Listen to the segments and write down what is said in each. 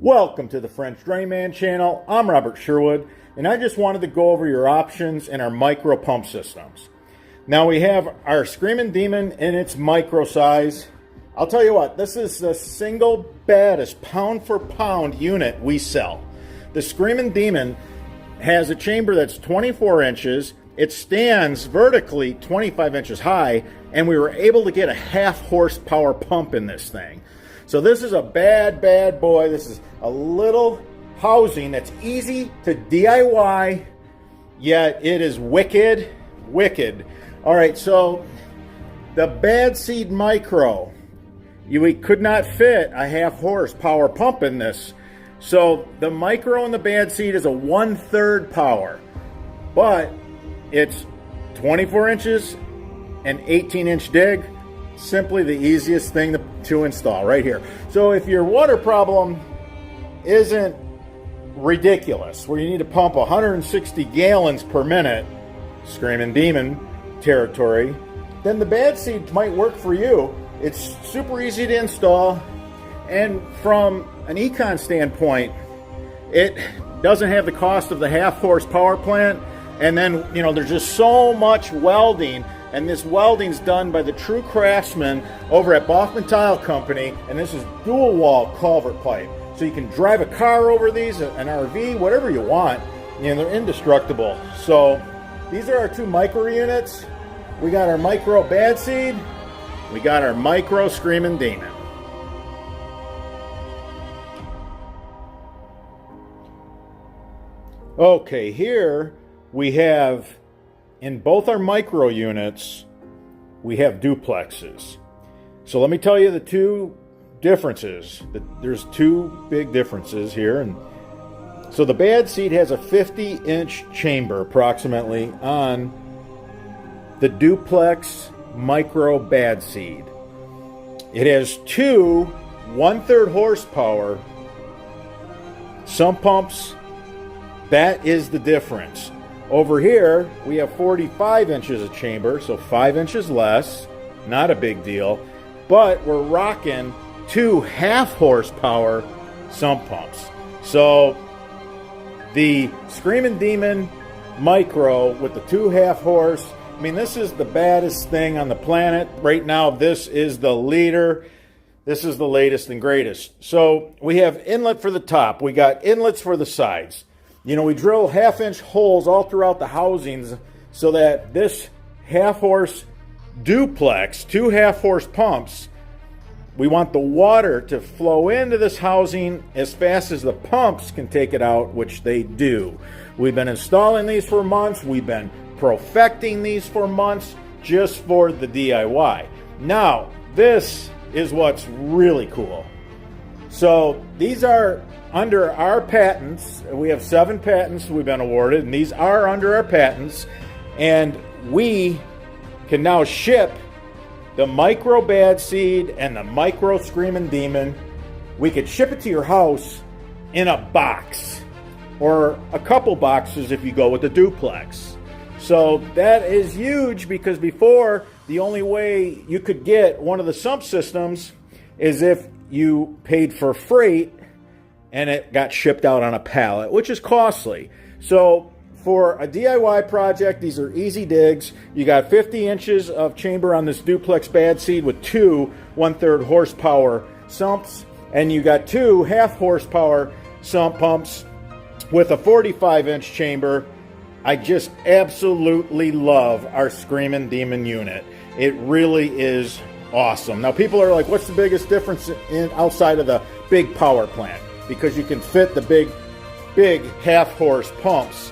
Welcome to the French Drain Man channel. I'm Robert Sherwood, and I just wanted to go over your options in our micro pump systems. Now we have our Screaming Demon in its micro size. I'll tell you what, this is the single baddest pound for pound unit we sell. The Screaming Demon has a chamber that's 24 inches. It stands vertically 25 inches high, and we were able to get a half horsepower pump in this thing. So this is a bad boy. This is a little housing that's easy to DIY, yet it is wicked. All right, so the Bad Seed Micro, we could not fit a half horsepower pump in this. So the Micro and the Bad Seed is a 1/3 power, but it's 24 inches and 18-inch dig. Simply the easiest thing to install right here. So if your water problem isn't ridiculous, where you need to pump 160 gallons per minute, Screaming Demon territory, then the Bad Seed might work for you. It's super easy to install, and from an econ standpoint, it doesn't have the cost of the half horsepower plant, and then there's just so much welding. And this welding's done by the true craftsman over at Boffman Tile Company, and this is dual wall culvert pipe. So you can drive a car over these, an RV, whatever you want, and they're indestructible. So these are our two micro units. We got our Micro Bad Seed, we got our Micro Screaming Demon. Okay, here we have, in both our micro units, we have duplexes. So let me tell you the two differences. There's two big differences here. And so the Bad Seed has a 50-inch chamber approximately on the Duplex Micro Bad Seed. It has two 1/3 horsepower sump pumps. That is the difference. Over here, we have 45 inches of chamber, so 5 inches less, not a big deal, but we're rocking two half horsepower sump pumps. So the Screaming Demon Micro with the two half horse, this is the baddest thing on the planet. Right now, this is the leader. This is the latest and greatest. So we have inlet for the top. We got inlets for the sides. We drill half-inch holes all throughout the housings so that this half-horse duplex, two half-horse pumps, we want the water to flow into this housing as fast as the pumps can take it out, which they do. We've been installing these for months. We've been perfecting these for months just for the DIY. Now, this is what's really cool. So these are under our patents. We have 7 patents we've been awarded, and these are under our patents. And we can now ship the Micro Bad Seed and the Micro Screaming Demon. We could ship it to your house in a box, or a couple boxes if you go with the duplex. So that is huge, because before, the only way you could get one of the sump systems is if you paid for freight and it got shipped out on a pallet, which is costly. So for a DIY project, these are easy digs. You got 50 inches of chamber on this Duplex Bad Seed with two 1/3 horsepower sumps, and you got two half horsepower sump pumps with a 45-inch chamber. I just absolutely love our Screaming Demon unit. It really is awesome. Now people are like, what's the biggest difference outside of the big power plant? Because you can fit the big half-horse pumps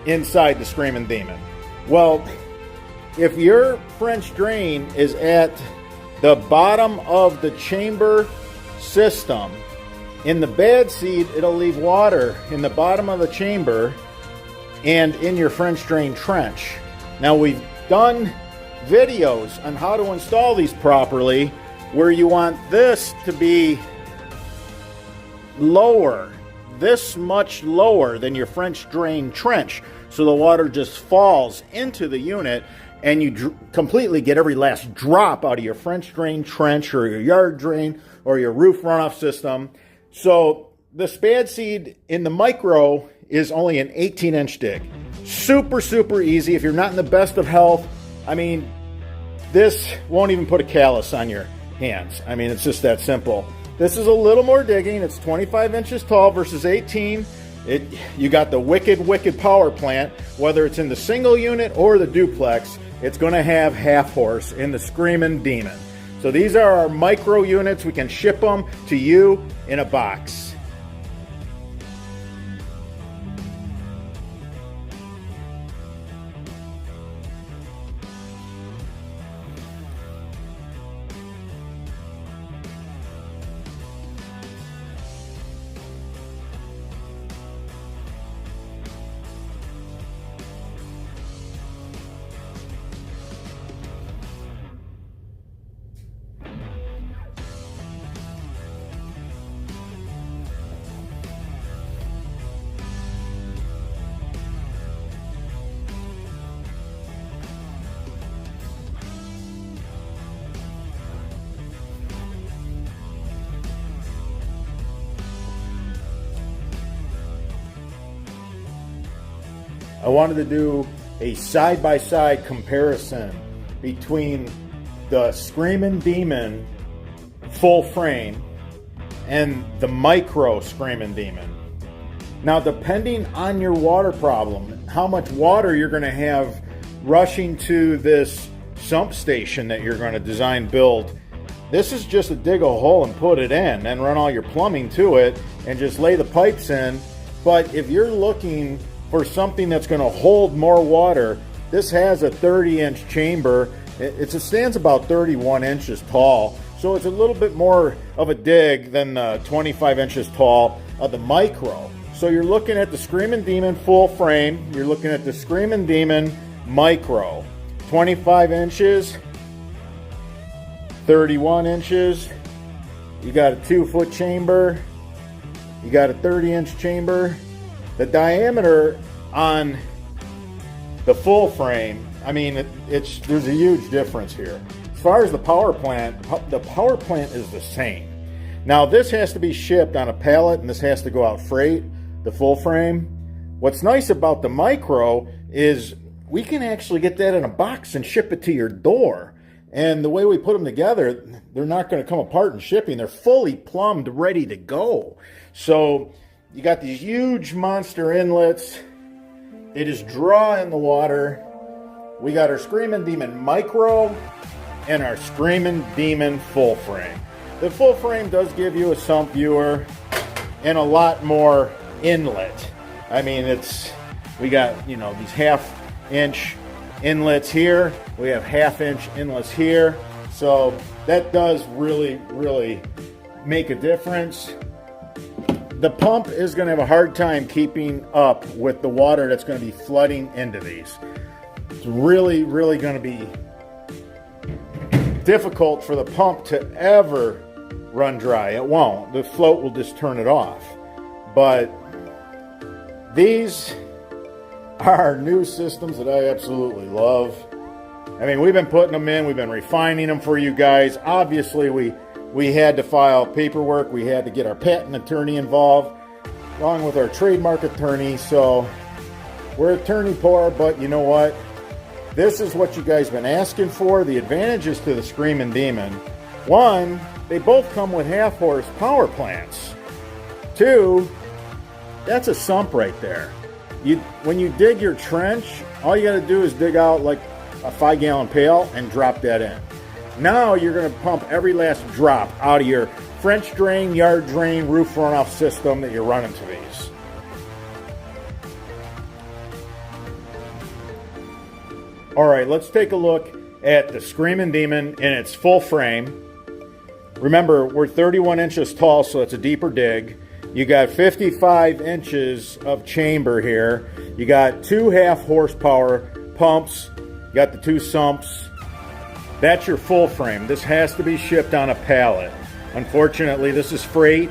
inside the Screaming Demon. Well, if your French drain is at the bottom of the chamber system, in the Bad Seed, it'll leave water in the bottom of the chamber and in your French drain trench. Now, we've done videos on how to install these properly, where you want this to be lower, this much lower than your French drain trench, so the water just falls into the unit and you completely get every last drop out of your French drain trench or your yard drain or your roof runoff system. So the spad seed in the micro is only an 18-inch dig. Super, super easy. If you're not in the best of health, I mean, this won't even put a callus on your hands. I mean, it's just that simple. This is a little more digging. It's 25 inches tall versus 18. You got the wicked power plant. Whether it's in the single unit or the duplex, it's going to have half horse in the Screaming Demon. So these are our micro units. We can ship them to you in a box. I wanted to do a side-by-side comparison between the Screaming Demon full frame and the micro Screaming Demon. Now, depending on your water problem, how much water you're going to have rushing to this sump station that you're going to design build, this is just to dig a hole and put it in and run all your plumbing to it and just lay the pipes in. But if you're looking for something that's going to hold more water, this has a 30-inch chamber. It stands about 31 inches tall, so it's a little bit more of a dig than the 25 inches tall of the micro. So you're looking at the Screaming Demon full frame, you're looking at the Screaming Demon micro, 25 inches, 31 inches, you got a 2-foot chamber, you got a 30-inch chamber. The diameter on the full frame, I mean, there's a huge difference here. As far as the power plant is the same. Now, this has to be shipped on a pallet, and this has to go out freight, the full frame. What's nice about the micro is we can actually get that in a box and ship it to your door. And the way we put them together, they're not going to come apart in shipping. They're fully plumbed, ready to go. So you got these huge monster inlets. They just draw in the water. We got our Screaming Demon micro and our Screaming Demon full frame. The full frame does give you a sump viewer and a lot more inlet. I mean, we got, these 1/2-inch inlets here. We have 1/2-inch inlets here. So that does really, really make a difference. The pump is going to have a hard time keeping up with the water that's going to be flooding into these. It's really, really going to be difficult for the pump to ever run dry. It won't. The float will just turn it off. But these are new systems that I absolutely love. I mean, we've been putting them in. We've been refining them for you guys. Obviously, we had to file paperwork. We had to get our patent attorney involved, along with our trademark attorney. So we're attorney poor, but you know what? This is what you guys been asking for. The advantages to the Screaming Demon. 1, they both come with 1/2 horse power plants. 2, that's a sump right there. When you dig your trench, all you got to do is dig out like a 5-gallon pail and drop that in. Now you're going to pump every last drop out of your French drain, yard drain, roof runoff system that you're running to these. All right, let's take a look at the Screaming Demon in its full frame. Remember, we're 31 inches tall, so it's a deeper dig. You got 55 inches of chamber here. You got 2 1/2 horsepower pumps. You got the 2 sumps. That's your full frame. This has to be shipped on a pallet. Unfortunately, this is freight.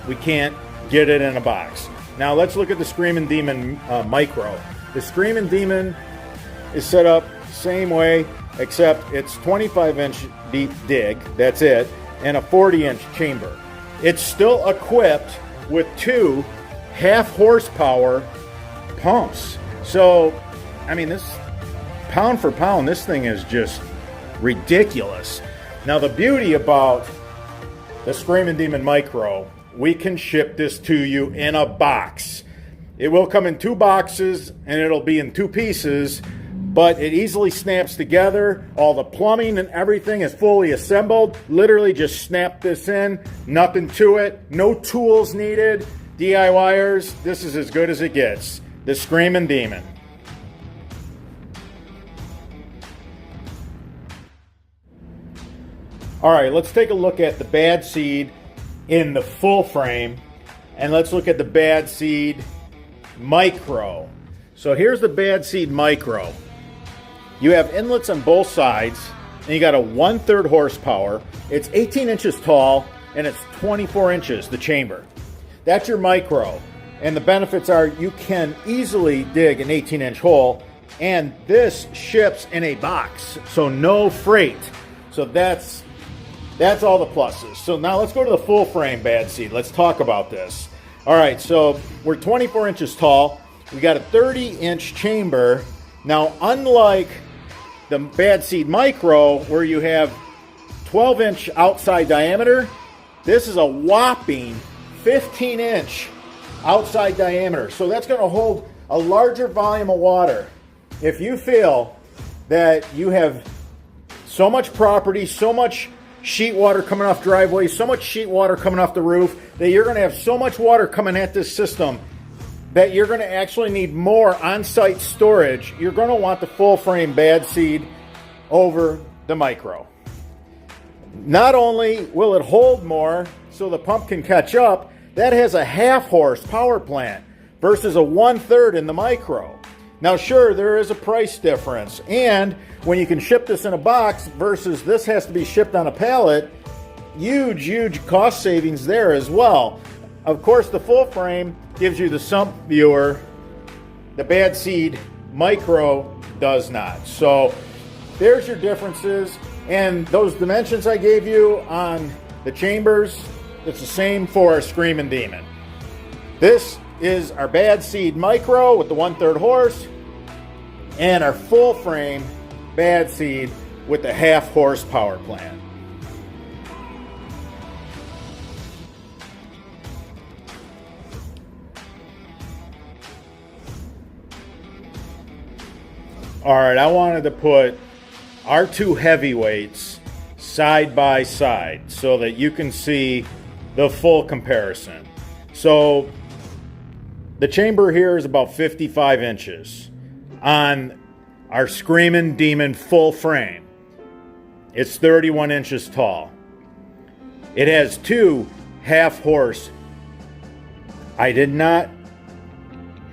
We can't get it in a box. Now let's look at the Screaming Demon micro. The Screaming Demon is set up the same way, except it's 25-inch deep dig, that's it, and a 40-inch chamber. It's still equipped with 2 half horsepower pumps. So, I mean, this pound for pound, this thing is just ridiculous. Now, the beauty about the Screamin' Demon Micro, we can ship this to you in a box. It will come in 2 boxes and it'll be in 2 pieces, but it easily snaps together. All the plumbing and everything is fully assembled. Literally just snap this in, nothing to it, no tools needed. DIYers, this is as good as it gets. The Screamin' Demon. All right, let's take a look at the Bad Seed in the full frame, and let's look at the Bad Seed Micro. So here's the Bad Seed Micro. You have inlets on both sides, and you got a 1/3 horsepower. It's 18 inches tall, and it's 24 inches, the chamber. That's your Micro. And the benefits are you can easily dig an 18-inch hole, and this ships in a box, so no freight. So that's all the pluses. So now let's go to the full frame Bad Seed. Let's talk about this. All right, so we're 24 inches tall. We got a 30-inch chamber. Now, unlike the Bad Seed Micro, where you have 12-inch outside diameter, this is a whopping 15-inch outside diameter. So that's going to hold a larger volume of water. If you feel that you have so much property, so much sheet water coming off driveways, so much sheet water coming off the roof, that you're going to have so much water coming at this system that you're going to actually need more on-site storage, you're going to want the full frame Bad Seed over the Micro. Not only will it hold more so the pump can catch up, that has a 1/2 horse power plant versus a 1/3 in the Micro. Now, sure, there is a price difference, and when you can ship this in a box versus this has to be shipped on a pallet, huge cost savings there as well. Of course, the full frame gives you the Sump viewer. The Bad Seed Micro does not. So there's your differences, and those dimensions I gave you on the chambers, it's the same for our Screamin' Demon. This is our Bad Seed Micro with the 1/3 horse, and our full frame Bad Seed with the 1/2 horse power plant. All right, I wanted to put our 2 heavyweights side by side so that you can see the full comparison. So the chamber here is about 55 inches on our Screamin' Demon full frame. It's 31 inches tall. It has 2 1/2 horse.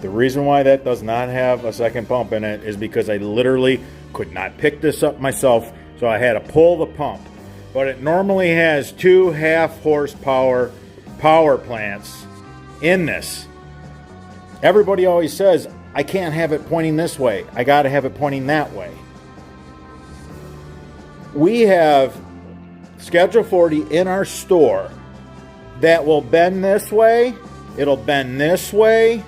The reason why that does not have a second pump in it is because I literally could not pick this up myself, so I had to pull the pump. But it normally has 2 1/2 horsepower power plants in this. Everybody always says, I can't have it pointing this way. I got to have it pointing that way. We have Schedule 40 in our store that will bend this way. It'll bend this way.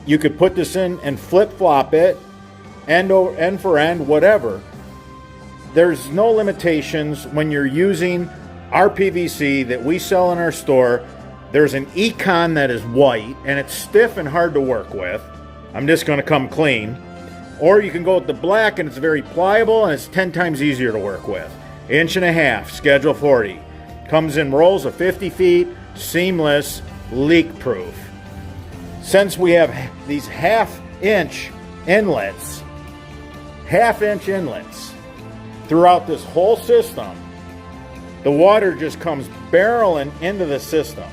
You could put this in and flip-flop it, end for end, whatever. There's no limitations when you're using our PVC that we sell in our store. There's an Econ that is white, and it's stiff and hard to work with. I'm just going to come clean. Or you can go with the black, and it's very pliable, and it's 10 times easier to work with. 1.5 inch, Schedule 40. Comes in rolls of 50 feet, seamless, leak-proof. Since we have these 1/2 inch inlets, 1/2 inch inlets throughout this whole system, the water just comes barreling into the system.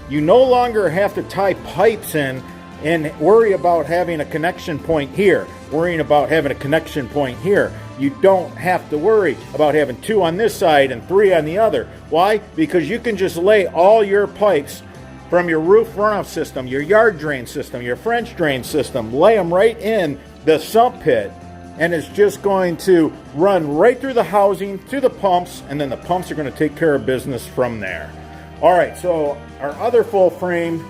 You no longer have to tie pipes in and worry about having a connection point here, worrying about having a connection point here. You don't have to worry about having 2 on this side and 3 on the other. Why? Because you can just lay all your pipes from your roof runoff system, your yard drain system, your French drain system, lay them right in the sump pit, and it's just going to run right through the housing, to the pumps, and then the pumps are going to take care of business from there. All right, so our other full frame,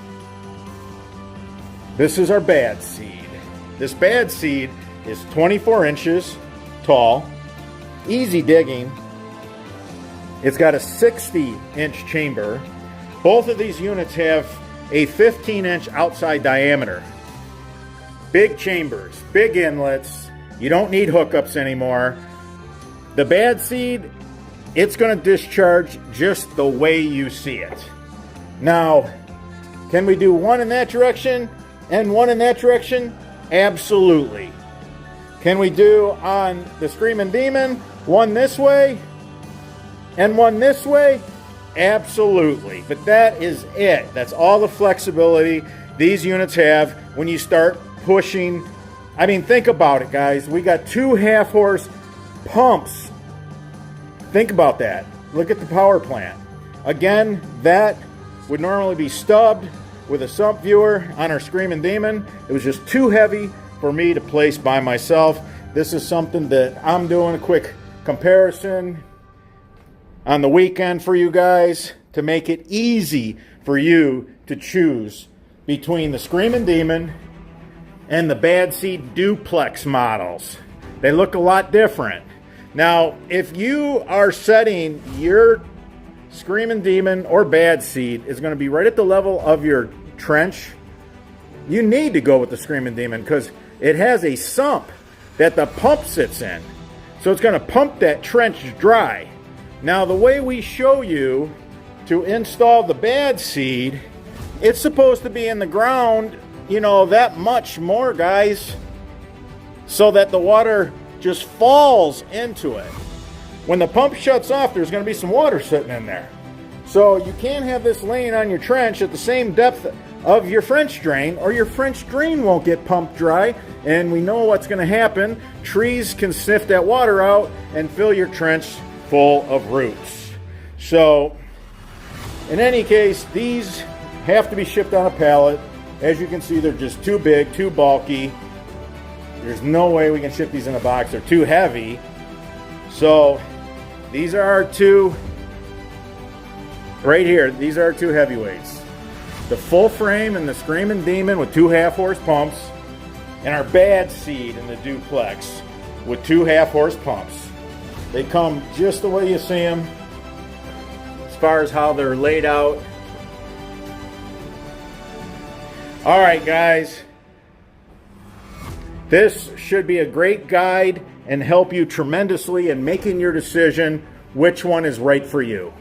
this is our bad seed. This bad seed is 24 inches tall, easy digging. It's got a 60-inch chamber. Both of these units have a 15-inch outside diameter. Big chambers, big inlets. You don't need hookups anymore. The bad seed, it's going to discharge just the way you see it. Now, can we do one in that direction and one in that direction? Absolutely. Can we do on the Screaming Demon one this way and one this way? Absolutely. But that is it. That's all the flexibility these units have when you start pushing. I mean, think about it, guys. We got 2 half-horse pumps. Think about that. Look at the power plant. Again, that would normally be stubbed with a sump viewer on our Screaming Demon. It was just too heavy for me to place by myself. This is something that I'm doing a quick comparison on the weekend for you guys to make it easy for you to choose between the Screaming Demon and the Bad Seed Duplex models. They look a lot different. Now, if you are setting your Screaming Demon or Bad Seed is going to be right at the level of your trench, you need to go with the Screaming Demon because it has a sump that the pump sits in. So it's going to pump that trench dry. Now, the way we show you to install the Bad Seed, it's supposed to be in the ground, you know, that much more, guys, so that the water just falls into it. When the pump shuts off, there's going to be some water sitting in there. So you can't have this laying on your trench at the same depth of your French drain, or your French drain won't get pumped dry, and we know what's going to happen. Trees can sniff that water out and fill your trench full of roots. So in any case, these have to be shipped on a pallet. As you can see, they're just too big, too bulky. There's no way we can ship these in a box. They're too heavy. So these are our two right here. These are our two heavyweights. The full frame and the Screaming Demon with 2 half-horse pumps, and our Bad Seed in the Duplex with 2 half-horse pumps. They come just the way you see them as far as how they're laid out. All right, guys. This should be a great guide and help you tremendously in making your decision which one is right for you.